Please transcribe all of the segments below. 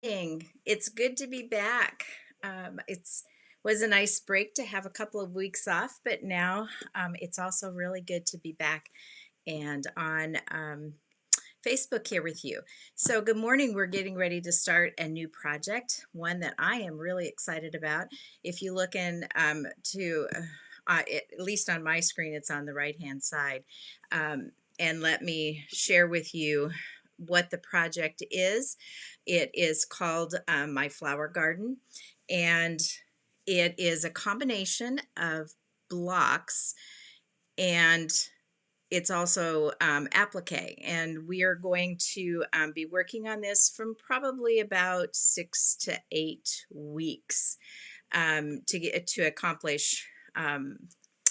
It's good to be back. It's was a nice break to have a couple of weeks off, but now it's also really good to be back and on Facebook here with you. So, good morning. We're getting ready to start a new project, one that I am really excited about. If you look in at least on my screen, it's on the right hand side. Um, and let me share with you what the project is. It is called My Flower Garden, and it is a combination of blocks and it's also applique, and we are going to be working on this from probably about 6 to 8 weeks to get to accomplish um,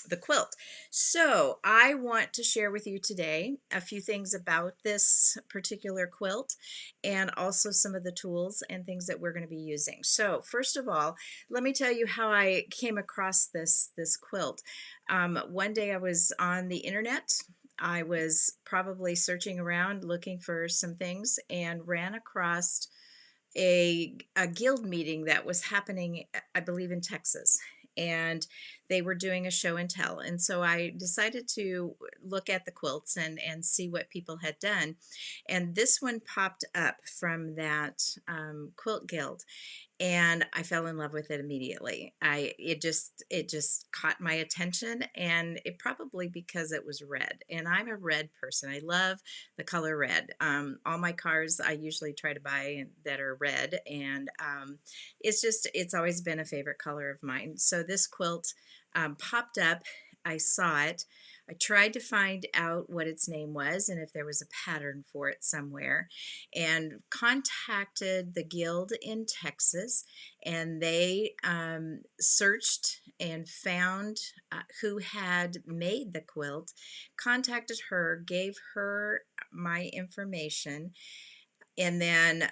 the quilt. So I want to share with you today a few things about this particular quilt and also some of the tools and things that we're going to be using. So first of all, let me tell you how I came across this quilt. One day I was on the internet. I was probably searching around looking for some things and ran across a guild meeting that was happening, I believe, in Texas. And they were doing a show and tell. And so I decided to look at the quilts and see what people had done. And this one popped up from that quilt guild and I fell in love with it immediately. It just caught my attention, and it probably because it was red, and I'm a red person. I love the color red. All my cars I usually try to buy that are red, and it's always been a favorite color of mine. So this quilt popped up. I saw it. I tried to find out what its name was and if there was a pattern for it somewhere, and contacted the guild in Texas, and they searched and found who had made the quilt, contacted her, gave her my information, and then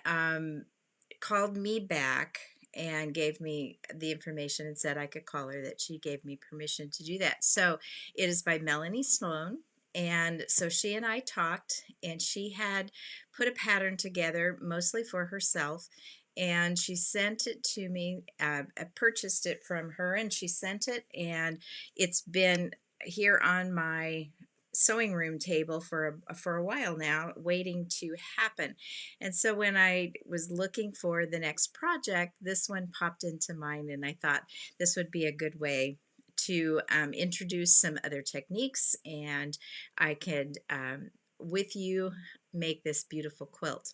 called me back and gave me the information and said I could call her, that she gave me permission to do that. So it is by Melanie Sloan. And so she and I talked, and she had put a pattern together mostly for herself. And she sent it to me. I purchased it from her, and she sent it. And it's been here on my sewing room table for a while now, waiting to happen. And so when I was looking for the next project, this one popped into mind, and I thought this would be a good way to introduce some other techniques, and I could, with you, make this beautiful quilt.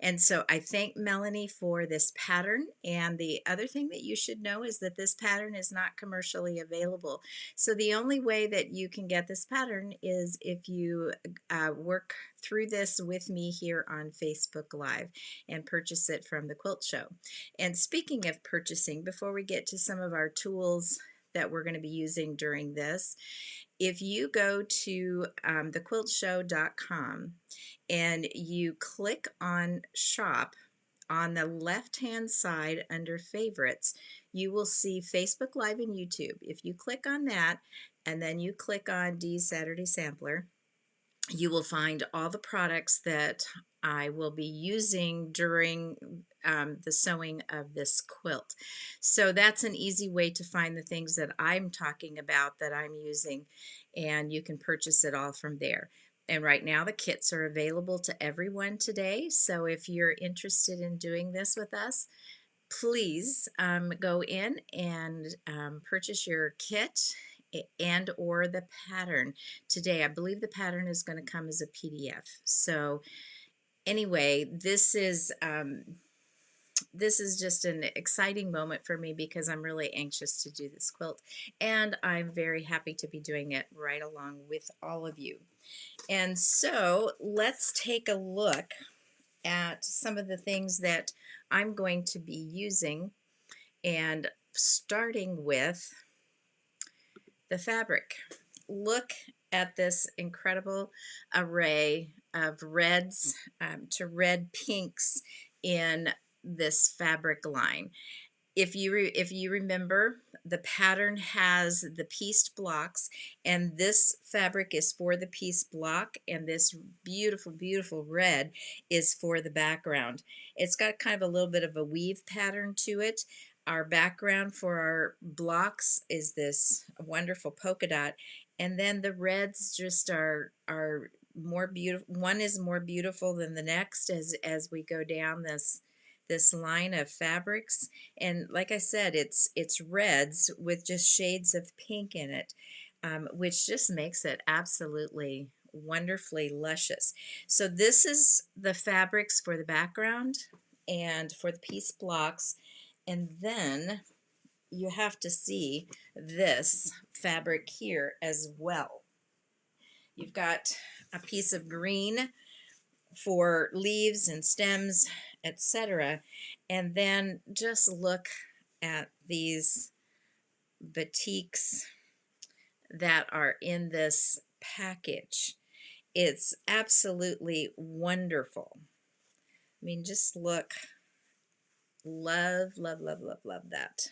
And so I thank Melanie for this pattern. And the other thing that you should know is that this pattern is not commercially available. So the only way that you can get this pattern is if you work through this with me here on Facebook Live and purchase it from the Quilt Show. And speaking of purchasing, before we get to some of our tools that we're going to be using during this, if you go to thequiltshow.com and you click on shop, on the left hand side under favorites, you will see Facebook Live and YouTube. If you click on that and then you click on Dee's Saturday Sampler, you will find all the products that I will be using during the sewing of this quilt. So that's an easy way to find the things that I'm talking about that I'm using, and you can purchase it all from there. And right now the kits are available to everyone today. So if you're interested in doing this with us, please go in and purchase your kit and or the pattern today. I believe the pattern is going to come as a PDF. So anyway, this is just an exciting moment for me because I'm really anxious to do this quilt, and I'm very happy to be doing it right along with all of you. And so let's take a look at some of the things that I'm going to be using, and starting with the fabric. Look at this incredible array of reds to red pinks in this fabric line. If you remember, the pattern has the pieced blocks, and this fabric is for the piece block, and this beautiful, beautiful red is for the background. It's got kind of a little bit of a weave pattern to it. Our background for our blocks is this wonderful polka dot, and then the reds just are more beautiful. One is more beautiful than the next as we go down this line of fabrics. And like I said, it's reds with just shades of pink in it, which just makes it absolutely wonderfully luscious. So this is the fabrics for the background and for the piece blocks. And then you have to see this fabric here as well. You've got a piece of green for leaves and stems, etc. And then just look at these batiks that are in this package. It's absolutely wonderful. I mean, just look. Love, love, love, love, love that.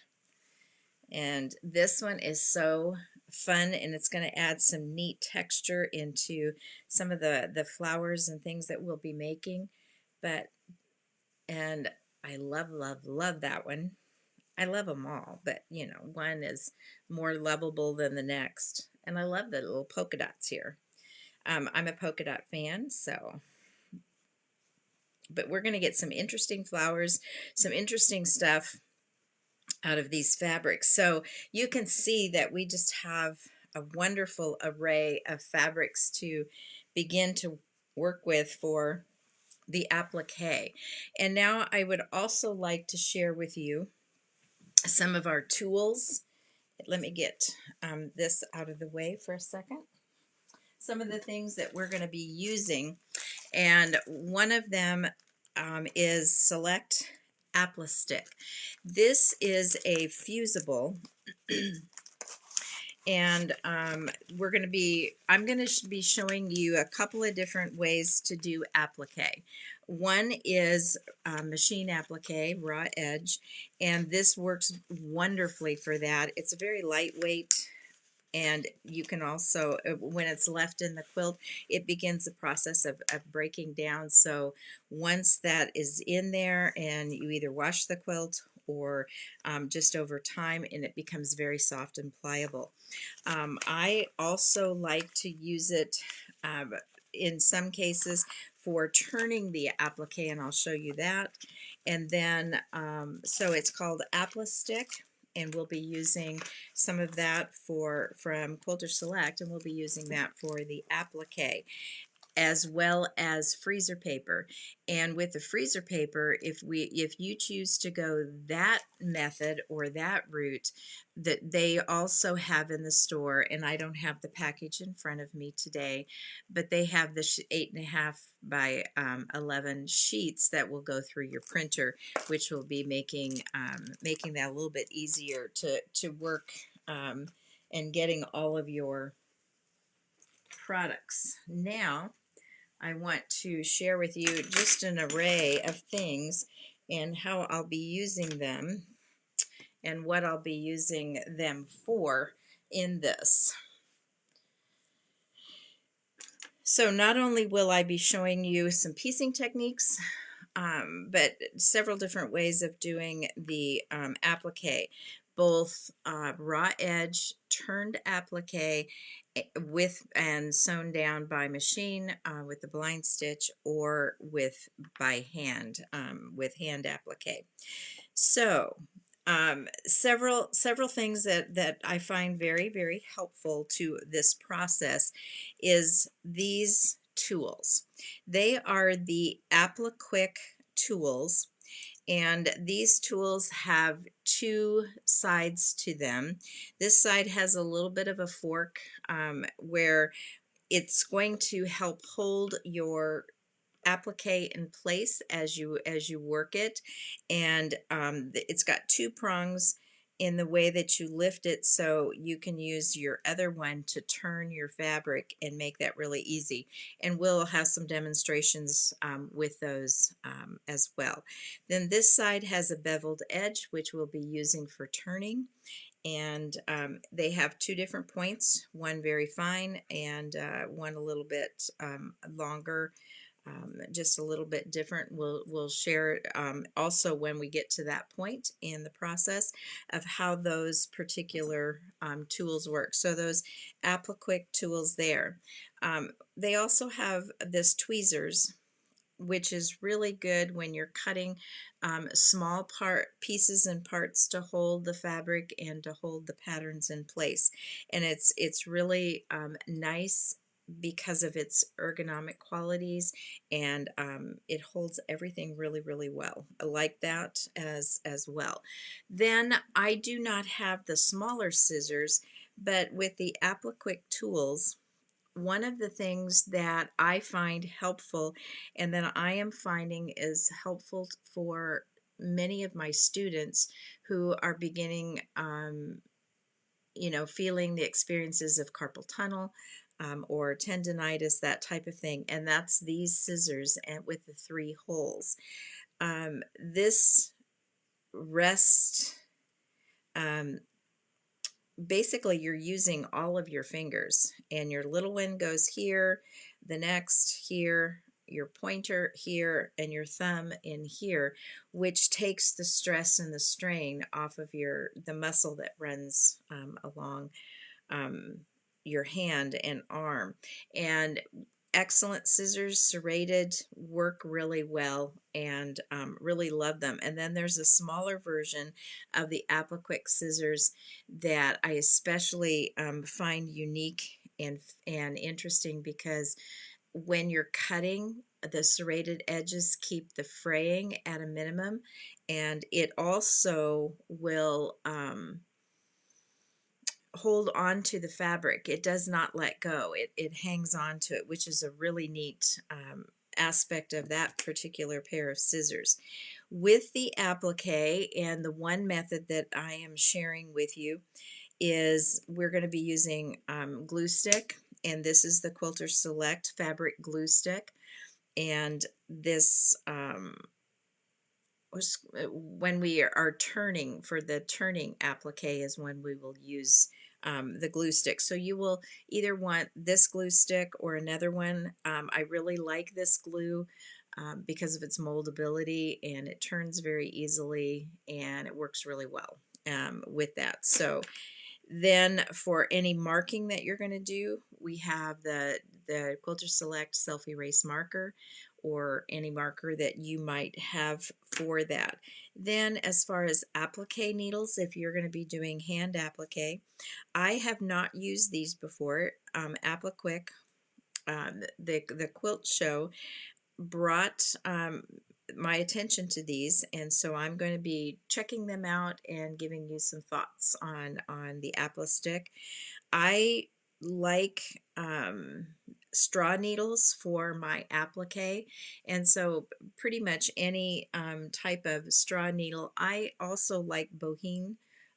And this one is so fun, and it's going to add some neat texture into some of the flowers and things that we'll be making. And I love, love, love that one. I love them all, but you know, one is more lovable than the next. And I love the little polka dots here. I'm a polka dot fan, so. But we're going to get some interesting flowers, some interesting stuff out of these fabrics. So you can see that we just have a wonderful array of fabrics to begin to work with for the applique. And now I would also like to share with you some of our tools. Let me get this out of the way for a second. Some of the things that we're going to be using, and one of them is Select Applistick. This is a fusible, and I'm going to be showing you a couple of different ways to do applique. One is machine applique, raw edge, and this works wonderfully for that. It's a very lightweight, and you can also, when it's left in the quilt, it begins the process of breaking down. So once that is in there, and you either wash the quilt or just over time, and it becomes very soft and pliable. I also like to use it in some cases for turning the applique, and I'll show you that. And then, so it's called Applistick, and we'll be using some of that from Quilter Select, and we'll be using that for the applique, as well as freezer paper. And with the freezer paper, if you choose to go that method or that route, that they also have in the store, and I don't have the package in front of me today, but they have the 8.5 by 11 sheets that will go through your printer, which will be making that a little bit easier to work and getting all of your products. Now I want to share with you just an array of things and how I'll be using them and what I'll be using them for in this. So not only will I be showing you some piecing techniques, but several different ways of doing the applique, both raw edge, turned applique with and sewn down by machine with the blind stitch, or by hand with hand applique. So several things that I find very, very helpful to this process is these tools. They are the AppliQuick tools, and these tools have two sides to them. This side has a little bit of a fork where it's going to help hold your applique in place as you work it, and it's got two prongs in the way that you lift it, so you can use your other one to turn your fabric and make that really easy. And we'll have some demonstrations with those as well. Then this side has a beveled edge, which we'll be using for turning, and they have two different points, one very fine and one a little bit longer, just a little bit different. We'll share also when we get to that point in the process of how those particular tools work. So those AppliQuick tools there. They also have this tweezers, which is really good when you're cutting small part pieces and parts to hold the fabric and to hold the patterns in place. And it's really nice because of its ergonomic qualities, and it holds everything really well. I like that as well. Then I do not have the smaller scissors, but with the AppliQuick tools, one of the things that I find helpful and that I am finding is helpful for many of my students who are beginning, feeling the experiences of carpal tunnel or tendonitis, that type of thing. And that's these scissors and with the three holes. This rest, um, basically you're using all of your fingers, and your little one goes here, the next here, your pointer here, and your thumb in here, which takes the stress and the strain off of the muscle that runs along um, your hand and arm. And excellent scissors, serrated, work really well, and really love them. And then there's a smaller version of the AppliQuick scissors that I especially find unique and interesting, because when you're cutting, the serrated edges keep the fraying at a minimum, and it also will hold on to the fabric. It does not let go. It hangs on to it, which is a really neat aspect of that particular pair of scissors. With the applique, and the one method that I am sharing with you is we're going to be using glue stick, and this is the Quilter Select fabric glue stick. And this when we are turning, for the turning applique is when we will use the glue stick. So you will either want this glue stick or another one. I really like this glue because of its moldability, and it turns very easily, and it works really well with that. So then for any marking that you're going to do, we have the Quilter Select Self-Erase Marker, or any marker that you might have for that. Then as far as applique needles, if you're going to be doing hand applique, I have not used these before. AppliQuick, the quilt show, brought my attention to these, and so I'm going to be checking them out and giving you some thoughts on the Apple stick. I like straw needles for my applique, and so pretty much any type of straw needle. I also like bohine.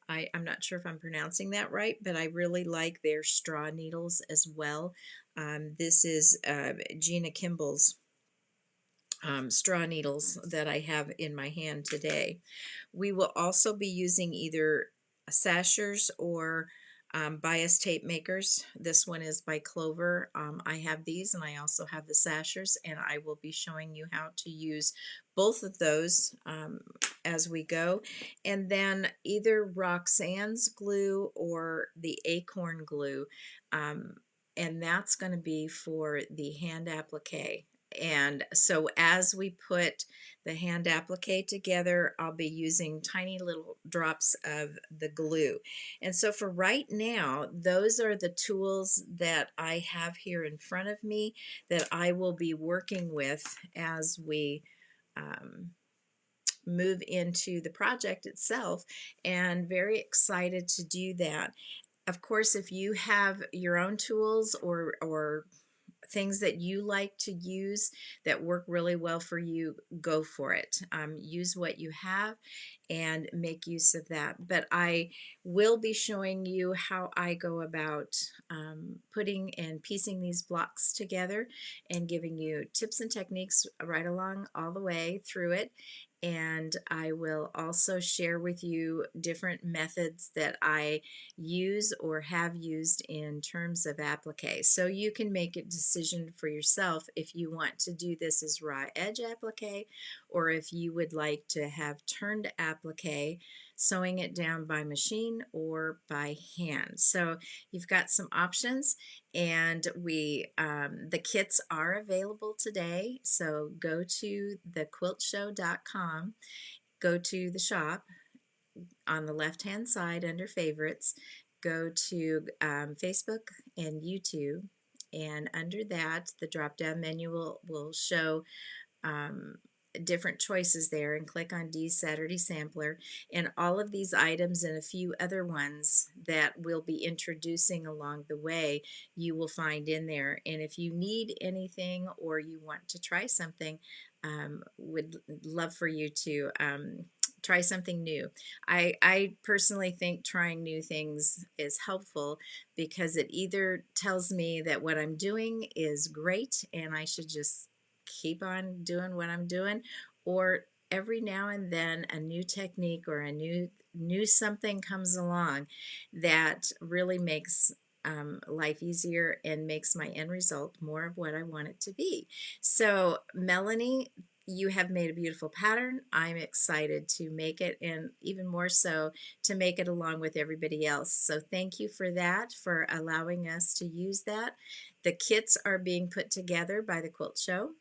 I'm not sure if I'm pronouncing that right, but I really like their straw needles as well. This is Gina Kimball's straw needles that I have in my hand today. We will also be using either sashers or bias tape makers. This one is by Clover. I have these, and I also have the sashers, and I will be showing you how to use both of those as we go. And then either Roxanne's glue or the Acorn glue, and that's going to be for the hand applique. And so as we put the hand applique together, I'll be using tiny little drops of the glue. And so for right now, those are the tools that I have here in front of me that I will be working with as we move into the project itself, and very excited to do that. Of course, if you have your own tools or things that you like to use that work really well for you, go for it. Use what you have and make use of that. But I will be showing you how I go about putting and piecing these blocks together, and giving you tips and techniques right along all the way through it. and I will also share with you different methods that I use or have used in terms of applique. So you can make a decision for yourself if you want to do this as raw edge applique, or if you would like to have turned applique, sewing it down by machine or by hand. So you've got some options, and the kits are available today. So go to thequiltshow.com, go to the shop on the left hand side under favorites, go to Facebook and YouTube, and under that the drop down menu will show um, different choices there, and click on Dee's Saturday Sampler, and all of these items and a few other ones that we'll be introducing along the way you will find in there. And if you need anything or you want to try something, would love for you to try something new. I personally think trying new things is helpful because it either tells me that what I'm doing is great and I should just keep on doing what I'm doing, or every now and then a new technique or a new something comes along that really makes life easier and makes my end result more of what I want it to be. So Melanie, you have made a beautiful pattern. I'm excited to make it, and even more so to make it along with everybody else. So thank you for that, for allowing us to use that. The kits are being put together by the Quilt Show.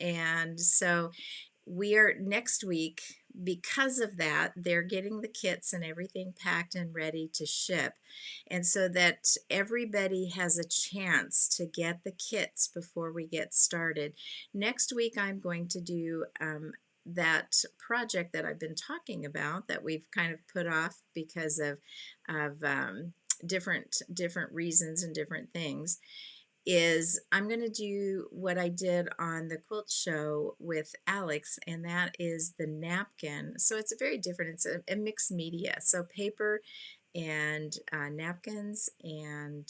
And so we are next week, because of that, they're getting the kits and everything packed and ready to ship. And so that everybody has a chance to get the kits before we get started. Next week, I'm going to do that project that I've been talking about that we've kind of put off because of different reasons and different things. Is I'm going to do what I did on the quilt show with Alex, and that is the napkin. So it's a very different, it's a mixed media. So paper and napkins and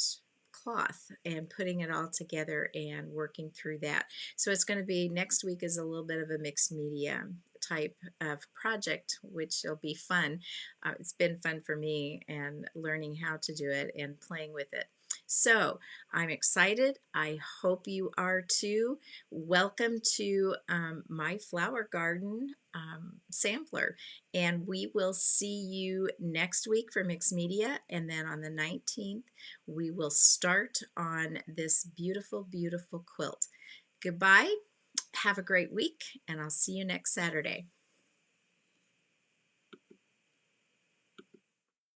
cloth, and putting it all together and working through that. So it's going to be, next week is a little bit of a mixed media type of project, which will be fun. It's been fun for me, and learning how to do it and playing with it. So I'm excited. I hope you are too. Welcome to my flower garden sampler. And we will see you next week for Mixed Media. And then on the 19th, we will start on this beautiful, beautiful quilt. Goodbye. Have a great week, and I'll see you next Saturday.